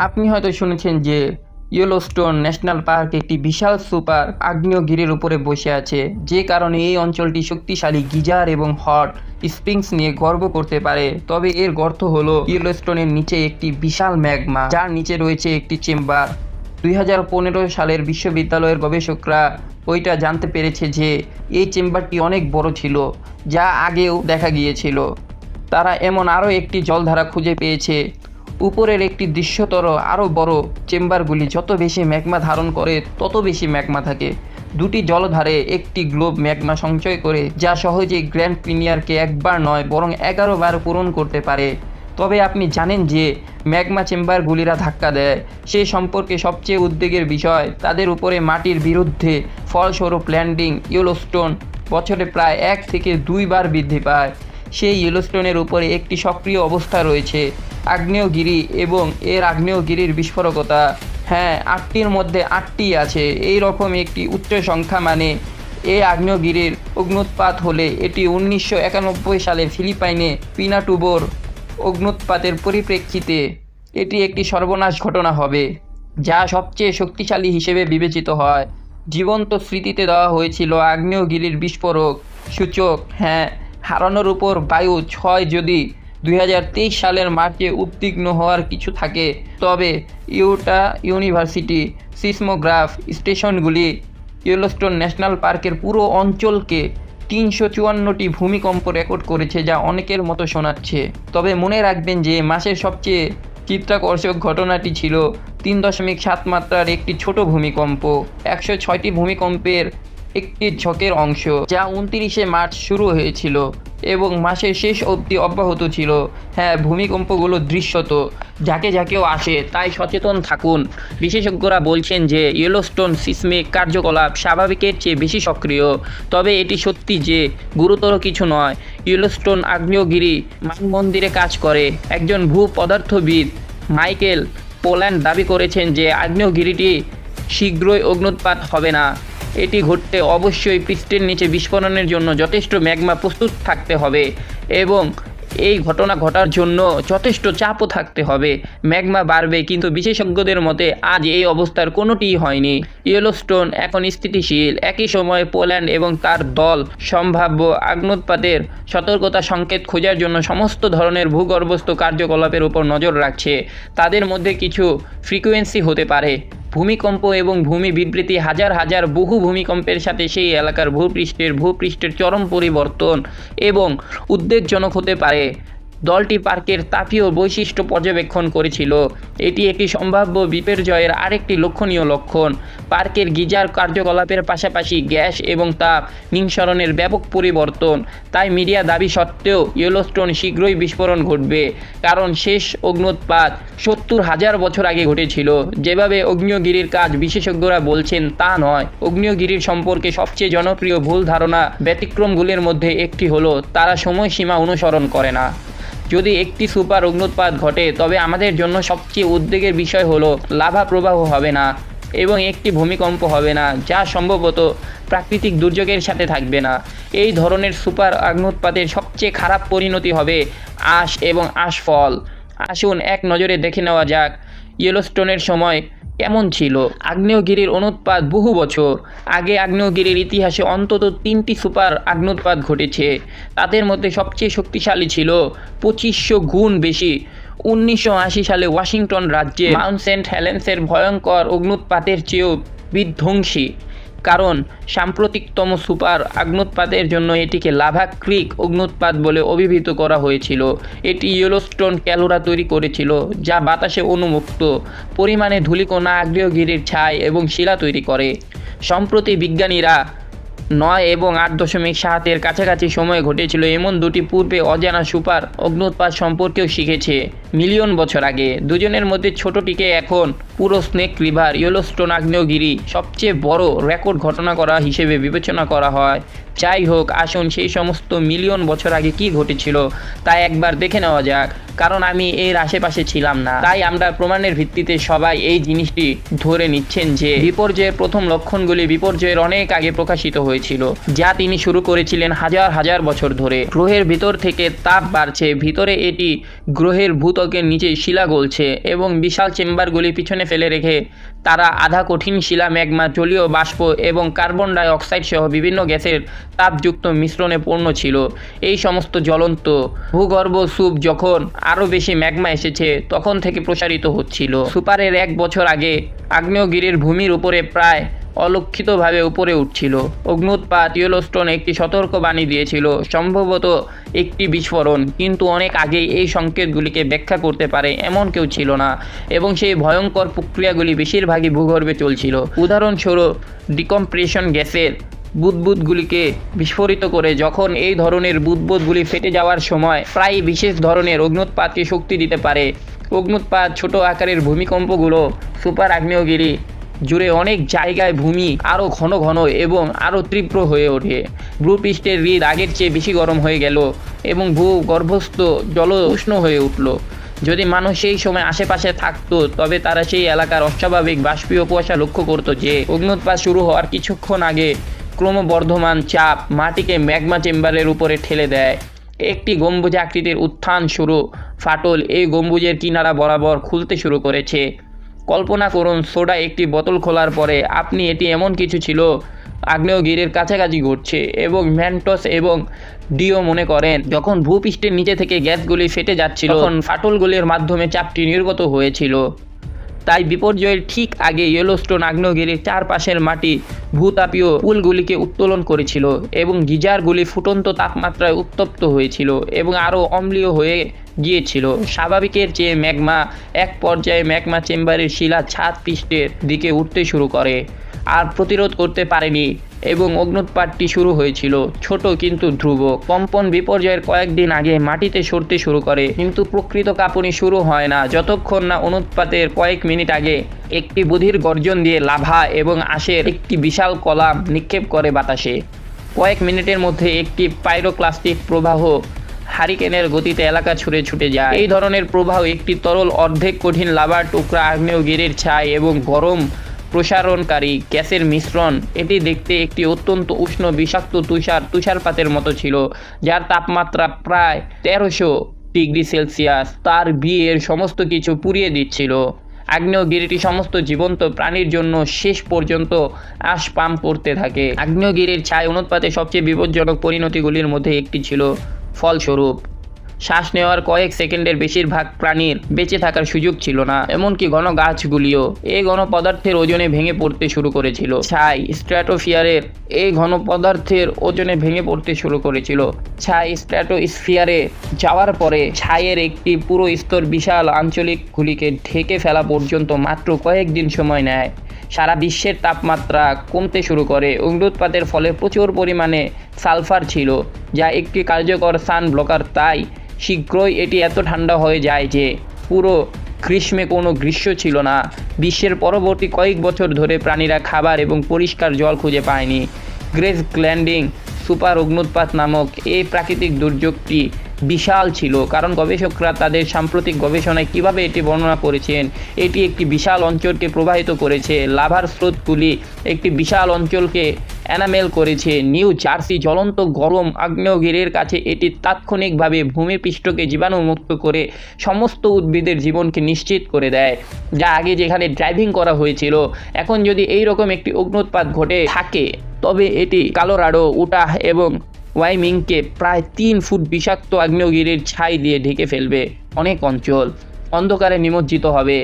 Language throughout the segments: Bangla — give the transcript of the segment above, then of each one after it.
আপনি হয়তো শুনেছেন যে ইয়েলোস্টোন ন্যাশনাল পার্ক একটি বিশাল সুপার আগ্নেয়গিরির উপরে বসে আছে, যে কারণে এই অঞ্চলটি শক্তিশালী গিজার এবং হট স্প্রিংস নিয়ে গর্ব করতে পারে। তবে এর গর্ত হলো ইয়েলোস্টোনের নিচে একটি বিশাল ম্যাগমা, যার নিচে রয়েছে একটি চেম্বার। 2015 সালের বিশ্ববিদ্যালয়ের গবেষকরা ওইটা জানতে পেরেছে যে এই চেম্বারটি অনেক বড় ছিল, যা আগেও দেখা গিয়েছিল। তারা এমন আরও একটি জলধারা খুঁজে পেয়েছে। উপরের একটি দৃশ্যতর আরও বড় চেম্বারগুলি যত বেশি ম্যাগমা ধারণ করে তত বেশি ম্যাগমা থাকে। দুটি জলধারে একটি গ্লোব ম্যাগমা সঞ্চয় করে, যা সহজেই গ্র্যান্ড ক্যানিয়নকে একবার নয় বরং 11 বার পূরণ করতে পারে। তবে আপনি জানেন যে ম্যাগমা চেম্বারগুলিরা ধাক্কা দেয়, সে সম্পর্কে সবচেয়ে উদ্বেগের বিষয় তাদের উপরে মাটির বিরুদ্ধে ফলস্বরূপ ল্যান্ডিং ইয়েলোস্টোন বছরে প্রায় 1 থেকে 2 বার বৃদ্ধি পায়। সেই ইয়েলোস্টোনের উপরে একটি সক্রিয় অবস্থা রয়েছে, আগ্নেয়গিরি, এবং এর আগ্নেয়গিরির বিস্ফোরকতা 8টির মধ্যে 8টি আছে। এই রকম একটি উচ্চ সংখ্যা মানে এই আগ্নেয়গিরির অগ্নুৎপাত হলে এটি 1991 সালে ফিলিপাইনে পিনাটুবোর অগ্নুৎপাতের পরিপ্রেক্ষিতে এটি একটি সর্বনাশ ঘটনা হবে, যা সবচেয়ে শক্তিশালী হিসেবে বিবেচিত হয়। জীবন্ত স্মৃতিতে দেওয়া হয়েছিল আগ্নেয়গিরির বিস্ফোরক সূচক হারানোর উপর বায়ু 6। যদি 2023 সালের মার্চে উদ্বিগ্ন হওয়ার কিছু থাকে, তবে ইউটা ইউনিভার্সিটি সিসমোগ্রাফ স্টেশনগুলি ইয়েলোস্টোন ন্যাশনাল পার্কের পুরো অঞ্চলকে 354টি ভূমিকম্প রেকর্ড করেছে, যা অনেকের মতো শোনাচ্ছে। তবে মনে রাখবেন যে মাসের সবচেয়ে চিত্তাকর্ষক ঘটনাটি ছিল 3.7 মাত্রার একটি ছোট ভূমিকম্প, 106টি ভূমিকম্পের একটি ঝোঁকের অংশ, যা 29শে মার্চ শুরু হয়েছিল এবং মাসের শেষ অবধি অব্যাহত ছিল। ভূমিকম্পগুলো দৃশ্যত ঝাঁকে ঝাঁকেও আসে, তাই সচেতন থাকুন। বিশেষজ্ঞরা বলছেন যে ইয়েলোস্টোন সিসমিক কার্যকলাপ স্বাভাবিকের চেয়ে বেশি সক্রিয়। তবে এটি সত্যি যে গুরুতর কিছু নয়। ইয়েলোস্টোন আগ্নেয়গিরি মানমন্দিরে কাজ করে। একজন ভূপদার্থবিদ মাইকেল পোল্যান্ড দাবি করেছেন যে আগ্নেয়গিরিটি শীঘ্রই অগ্নুৎপাত হবে না। এটি ঘটতে অবশ্যই পৃষ্ঠের নিচে বিস্ফোরণের জন্য যথেষ্ট ম্যাগমা প্রস্তুত থাকতে হবে এবং এই ঘটনা ঘটার জন্য যথেষ্ট চাপও থাকতে হবে। ম্যাগমা বাড়বে, কিন্তু বিশেষজ্ঞদের মতে আজ এই অবস্থার কোনোটিই হয়নি। ইয়েলোস্টোন এখন স্থিতিশীল। একই সময়ে পোল্যান্ড এবং তার দল সম্ভাব্য অগ্নুৎপাতের সতর্কতা সংকেত খোঁজার জন্য সমস্ত ধরনের ভূগর্ভস্থ কার্যকলাপের উপর নজর রাখছে। তাদের মধ্যে কিছু ফ্রিকোয়েন্সি হতে পারে ভূমিকম্প এবং ভূমি বিবৃতি, হাজার হাজার বহু ভূমিকম্পের সাথে সেই এলাকার ভূপৃষ্ঠের চরম পরিবর্তন এবং উদ্বেগজনক হতে পারে। দলটি পার্কের তাপীয় বৈশিষ্ট্য পর্যবেক্ষণ করেছিল। এটি একটি সম্ভাব্য বিপর্যয়ের আরেকটি লক্ষণীয় লক্ষণ। পার্কের গিজার কার্যকলাপের পাশাপাশি গ্যাস এবং তাপ নিঃসরণের ব্যাপক পরিবর্তন। তাই মিডিয়া দাবি সত্ত্বেও ইয়েলোস্টোন শীঘ্রই বিস্ফোরণ ঘটবে, কারণ শেষ অগ্নুৎপাত 70,000 বছর আগে ঘটেছিল। যেভাবে আগ্নেয়গিরির কাজ বিশেষজ্ঞরা বলছেন তা নয়। আগ্নেয়গিরির সম্পর্কে সবচেয়ে জনপ্রিয় ভুল ধারণা ব্যতিক্রমগুলির মধ্যে একটি হলো তারা সময়সীমা অনুসরণ করে না। যদি একটি সুপার অগ্নুৎপাত ঘটে, তবে আমাদের জন্য সবচেয়ে উদ্বেগের বিষয় হলো লাভা প্রবাহ হবে না এবং একটি ভূমিকম্প হবে না, যা সম্ভবত প্রাকৃতিক দুর্যোগের সাথে থাকবে না। এই ধরনের সুপার অগ্নুৎপাতের সবচেয়ে খারাপ পরিণতি হবে আশ এবং আশফল। আসুন এক নজরে দেখে নেওয়া যাক ইয়েলোস্টোনের সময় কেমন ছিল। আগ্নেয়গিরির অনুৎপাত বহু বছর আগে। আগ্নেয়গিরির ইতিহাসে অন্তত 3টি সুপার অগ্নুৎপাত ঘটেছে। তাদের মধ্যে সবচেয়ে শক্তিশালী ছিল 2500 গুণ বেশি 1980 সালে ওয়াশিংটন রাজ্যে মাউন্ট সেন্ট হেলেন্সের ভয়ঙ্কর অগ্নুৎপাতের চেয়েও বিধ্বংসী, কারণ সাম্প্রতিকতম সুপার অগ্নুৎপাতের জন্য এটিকে লাভা ক্রিক অগ্নুৎপাত বলে অভিহিত করা হয়েছিল। এটি ইয়েলোস্টোন ক্যালোরা তৈরি করেছিল, যা বাতাসে অণুমুক্ত পরিমাণে ধূলিকণা, আগ্নেয়গিরির ছাই এবং শিলা তৈরি করে। সম্প্রতি বিজ্ঞানীরা 9 এবং 8.7 এর কাছাকাছি সময়ে ঘটেছিল এমন দুটি পূর্বে অজানা সুপার অগ্নুৎপাত সম্পর্কেও শিখেছে। মিলিয়ন বছর আগে দুজনের মধ্যে ছোটটিকে এখন পুরো স্নেক রিভার ইয়েলোস্টোন আগ্নেয়গিরি সবচেয়ে বড় রেকর্ড ঘটনা করা হিসেবে বিবেচনা করা হয়। যাই হোক, আসুন সেই সমস্ত মিলিয়ন বছর আগে কি ঘটেছিল তা একবার দেখে নেওয়া যাক, কারণ আমি এর আশেপাশে ছিলাম না। তাই আমরা প্রমাণের ভিত্তিতে সবাই এই জিনিসটি ধরে নিচ্ছেন যে বিপর্যয়ের প্রথম লক্ষণগুলি বিপর্যয়ের অনেক আগে প্রকাশিত হয়েছিল, যা তিনি শুরু করেছিলেন হাজার হাজার বছর ধরে। গ্রহের ভিতর থেকে তাপ বাড়ছে, ভিতরে এটি গ্রহের ভূত্বকের নিচে শিলা গলছে এবং বিশাল চেম্বারগুলি পিছনে ফেলে রেখে তারা আধা কঠিন শিলা, ম্যাগমা, জলীয় বাষ্প এবং কার্বন ডাই অক্সাইড সহ বিভিন্ন গ্যাসের তাপযুক্ত মিশ্রণে পূর্ণ ছিল। এই সমস্ত জ্বলন্ত ভূগর্ভ স্যুপ যখন আরও বেশি ম্যাগমা এসেছে তখন থেকে প্রসারিত হচ্ছিল। সুপারের 1 বছর আগে আগ্নেয়গিরির ভূমির উপরে প্রায় অলক্ষিতভাবে উপরে উঠছিল। অগ্নুৎপাত ইয়েলোস্টোন একটি সতর্কবাণী দিয়েছিল, সম্ভবত একটি বিস্ফোরণ, কিন্তু অনেক আগেই এই সংকেতগুলিকে ব্যাখ্যা করতে পারে এমন কেউ ছিল না এবং সেই ভয়ঙ্কর প্রক্রিয়াগুলি বেশিরভাগই ভূগর্ভে চলছিল। উদাহরণস্বরূপ, ডিকম্প্রেশন গ্যাসের বুদবুদগুলিকে বিস্ফোরিত করে যখন এই ধরনের বুদবুদগুলি ফেটে যাওয়ার সময় প্রায় বিশেষ ধরনের অগ্নুৎপাতকে শক্তি দিতে পারে। অগ্নুৎপাত ছোট আকারের ভূমিকম্পগুলো সুপার আগ্নেয়গিরি জুড়ে অনেক জায়গায় ভূমি আরও ঘন ঘন এবং আরও তীব্র হয়ে ওঠে। ভূপৃষ্ঠের হ্রদ আগের চেয়ে বেশি গরম হয়ে গেল এবং ভূগর্ভস্থ জল উষ্ণ হয়ে উঠল। যদি মানুষ সেই সময় আশেপাশে থাকতো তবে তারা সেই এলাকার অস্বাভাবিক বাষ্পীয় কুয়াশা লক্ষ্য করত যে অগ্নুৎপাত শুরু হওয়ার কিছুক্ষণ আগে ক্রমবর্ধমান চাপ মাটিকে ম্যাগমা চেম্বারের উপরে ঠেলে দেয়। একটি গম্বুজ আকৃতির উত্থান শুরু ফাটল এই গম্বুজের কিনারা বরাবর খুলতে শুরু করেছে। কল্পনা করুন, সোডা একটি বোতল খোলার পরে আপনি এটি এমন কিছু ছিল আগ্নেয়গিরির কাছাকাছি ঘটছে এবং ম্যান্টস এবং ডিও মনে করেন যখন ভূপৃষ্ঠের নিচে থেকে গ্যাসগুলি ফেটে যাচ্ছিল তখন ফাটলগুলির মাধ্যমে চাপটি নির্গত হয়েছিল। তাই বিপর্যয়ের ঠিক আগে ইয়েলোস্টোন আগ্নেয়গিরির চারপাশের মাটি ভূতাপীয় পুলগুলিকে উত্তোলন করেছিল এবং গিজারগুলি ফুটন্ত তাপমাত্রায় উত্তপ্ত হয়েছিল এবং আরও অম্লীয় হয়ে গিয়েছিল। স্বাভাবিকের চেয়ে ম্যাগমা এক পর্যায়ে ম্যাগমা চেম্বারের শিলা ছাদ পৃষ্ঠের দিকে উঠতে শুরু করে আর প্রতিরোধ করতে পারেনি এবং অগ্নুৎপাতটি শুরু হয়েছিল ছোট কিন্তু ধ্রুব। কম্পন বিপর্যয়ের কয়েকদিন আগে মাটিতে সরতে শুরু করে, কিন্তু প্রকৃত কাঁপুনি শুরু হয় না যতক্ষণ না অনুৎপাতের কয়েক মিনিট আগে একটি বধির গর্জন দিয়ে লাভা এবং আশের একটি বিশাল কলাম নিক্ষেপ করে বাতাসে। কয়েক মিনিটের মধ্যে একটি পাইরোক্লাস্টিক প্রবাহ হারিকেনের গতিতে এলাকা ছুঁড়ে ছুটে যায়। এই ধরনের প্রবাহ একটি তরল অর্ধেক কঠিন লাভার টুকরা, আগ্নেয়গিরির ছাই এবং গরম প্রসারণকারী গ্যাসের মিশ্রণ। এটি দেখতে একটি অত্যন্ত উষ্ণ বিষাক্ত তুষারপাতের মতো ছিল, যার তাপমাত্রা প্রায় 1300 ডিগ্রি সেলসিয়াস। তার বিয়ের সমস্ত কিছু পুড়িয়ে দিচ্ছিল। আগ্নেয়গিরিটি সমস্ত জীবন্ত প্রাণীর জন্য শেষ পর্যন্ত আশ পাম্প করতে থাকে। আগ্নেয়গিরির ছাই অনুৎপাতের সবচেয়ে বিপজ্জনক পরিণতিগুলির মধ্যে একটি ছিল। ফলস্বরূপ, শ্বাস নেওয়ার কয়েক সেকেন্ডের বেশিরভাগ প্রাণীর বেঁচে থাকার সুযোগ ছিল না, এমনকি ঘন গাছগুলিও এই ঘন পদার্থের ওজনে ভেঙে পড়তে শুরু করেছিল। ছাই স্ট্র্যাটোস্ফিয়ারের এই ঘন পদার্থের ওজনে ভেঙে পড়তে শুরু করেছিল। ছাই স্ট্র্যাটোস্ফিয়ারে যাওয়ার পরে ছাইয়ের একটি পুরো স্তর বিশাল আঞ্চলিকগুলিকে ঢেকে ফেলা পর্যন্ত মাত্র কয়েকদিন সময় নেয়। সারা বিশ্বের তাপমাত্রা কমতে শুরু করে। অগ্নুৎপাতের ফলে প্রচুর পরিমাণে সালফার ছিল, যা একটি কার্যকর সান ব্লকার। তাই শীঘ্রই এটি এত ঠান্ডা হয়ে যায় যে পুরো গ্রীষ্মে কোনো গ্রীষ্ম ছিল না। বিশ্বের পরবর্তী কয়েক বছর ধরে প্রাণীরা খাবার এবং পরিষ্কার জল খুঁজে পায়নি। গ্রেস গ্ল্যান্ডিং সুপার অগ্নুৎপাত নামক এই প্রাকৃতিক দুর্যোগটি বিশাল ছিল, কারণ গবেষকরা তাদের সাম্প্রতিক গবেষণায় কিভাবে এটি বর্ণনা করেছেন। এটি একটি বিশাল অঞ্চলকে প্রবাহিত করেছে। লাভার স্রোতগুলি একটি বিশাল অঞ্চলকে এনামেল করেছে। নিউ জার্সি জ্বলন্ত গরম আগ্নেয়গিরির কাছে এটি তাৎক্ষণিকভাবে ভূমিপৃষ্ঠকে জীবাণুমুক্ত করে সমস্ত উদ্ভিদের জীবনকে নিশ্চিত করে দেয়, যা আগে যেখানে ড্রাইভিং করা হয়েছিল। এখন যদি এই রকম একটি অগ্নুৎপাত ঘটে থাকে তবে এটি কলোরাডো, উটাহ এবং ওয়াইমিংকে প্রায় 3 ফুট বিষাক্ত আগ্নেয়গিরির ছাই দিয়ে ঢেকে ফেলবে। অনেক অঞ্চল অন্ধকারে নিমজ্জিত হবে,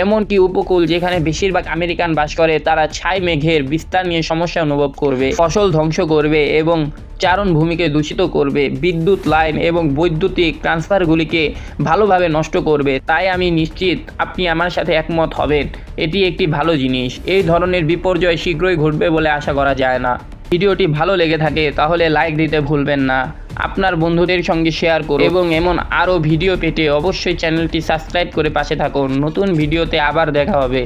এমনকি উপকূল যেখানে বেশিরভাগ আমেরিকান বাস করে তারা ছাই মেঘের বিস্তার নিয়ে সমস্যা অনুভব করবে। ফসল ধ্বংস করবে এবং চারণভূমিকে দূষিত করবে। বিদ্যুৎ লাইন এবং বৈদ্যুতিক ট্রান্সফারগুলিকে ভালোভাবে নষ্ট করবে। তাই আমি নিশ্চিত আপনি আমার সাথে একমত হবেন, এটি একটি ভালো জিনিস। এই ধরনের বিপর্যয় শীঘ্রই ঘটবে বলে আশা করা যায় না। ভিডিওটি ভালো লেগে থাকে তাহলে লাইক দিতে ভুলবেন না। আপনার বন্ধুদের সঙ্গে শেয়ার করুন এবং এমন আরও ভিডিও পেতে অবশ্যই চ্যানেলটি সাবস্ক্রাইব করে পাশে থাকুন। নতুন ভিডিওতে আবার দেখা হবে।